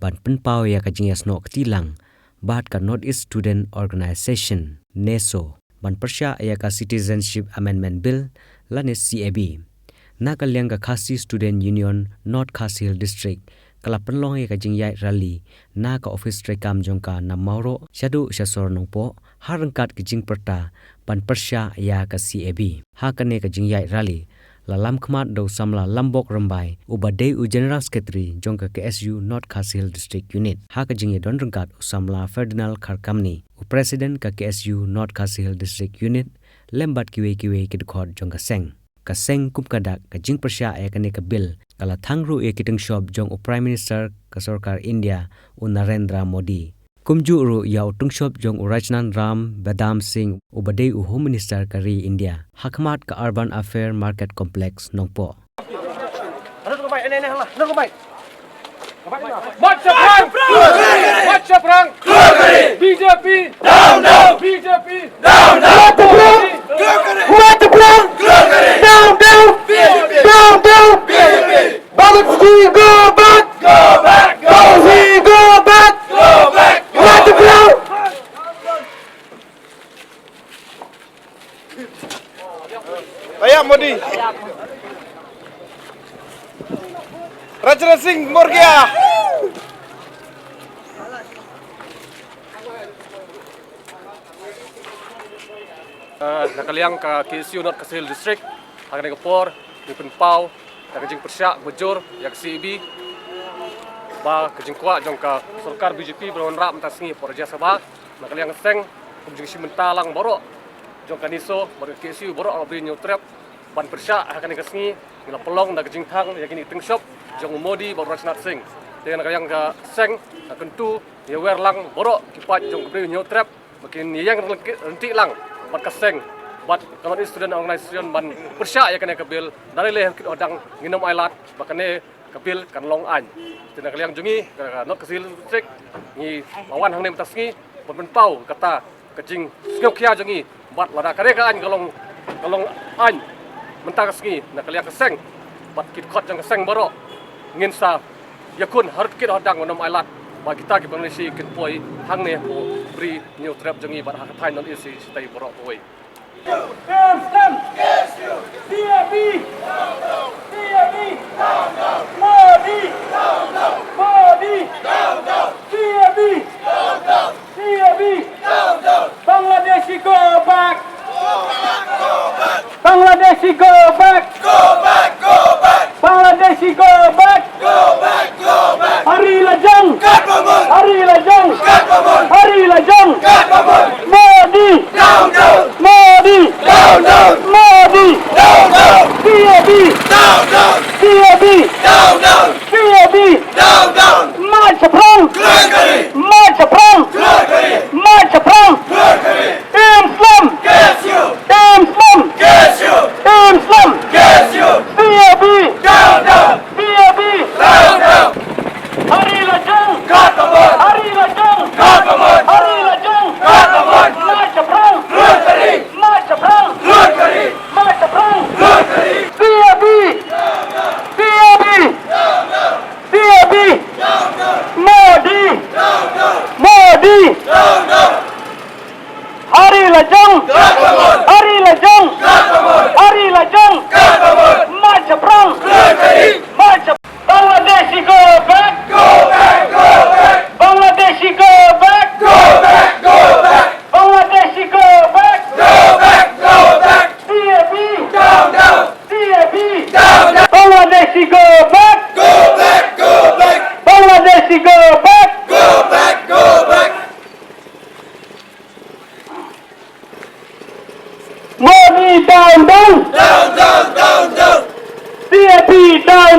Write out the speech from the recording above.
ban penpau ya ka jingas no ktilang bat ka North East Student Organization NESO ban persya ya ka Citizenship Amendment Bill lanis CAB na ka liang ka Khasi Student Union North Khasi Hill District kala penlong ya ka jingyai rally na ka office trekam jongka na mauro syadu syasor nongpo harangkat ki jing perta ban persya ya ka CAB ha kane ka jingyai rally lalam khmat do samla lambok rambai ubadei u general secretary jongka KSU North Khasi Hill District Unit ha ka jingye don rangkat samla Ferdinand Kharkamni u president ka KSU North Khasi Hill District Unit lembat kiwe ki khot jongka seng ka seng kumkadak ka jing persya ya kane ka bill kala Thang ru e Tynshop jong u prime minister ka sarkar India u Narendra Modi kumju ru ya u Tynshop jong u Rajnath Badam Singh u badei u home minister kari India hakmat ka urban affair market complex nongpo Marcha perang BJP down BJP down Marcha perang down BJP balik we go back we go back Marcha perang Ayah Modi Rajnath Singh mor gaya nakaliang ka KSU North Khasi Hill District ang negapor di penpau ka jing persyak bejur yak CB ba ka jing kwa jong ka sarkar BJP beron rap mentasngi porja sabah nakaliang seng jing simentalang borok jong kaniso bar KSU borok abri nyutrap ban persyak akan kasngi ngila pelong da jing Thang yakini Tynshop jong Modi bar Rajnath Singh dengan nakaliang ka seng kentu ya werlang borok kipat jong abri nyutrap makin yang renti lang bat kaseng bat kalau student organization ban persya ya kena kabil dari leh kit odang nginam ailat bakane kabil kan long an tidak kaliang jungi not kasil trek ni lawan hang nem tasngi penpau kata kecing skokya jungi bat lada kare ka an kalong an mentang kasngi nak kaliang kaseng bat kit khot jang kaseng baro ngin sa yakun har kit odang nginam ailat ba kita ki pengisi kin poi hang ne ho bri new trap jungi bat hatai non isi stay baro poi Stem KSU CAB Modi CAB Bangladeshi go back Bangladeshi go back Bangladeshi go back Hari lajang Modi CAB Marcha perang Islam KSU CAB Hari lajang Marcha perang CAB Modi Hari lajang Marcha perang Bangladeshi go back Bangladeshi go back Bangladeshi go back CAB Bangladeshi go back Bangladeshi go back Modi down CAB down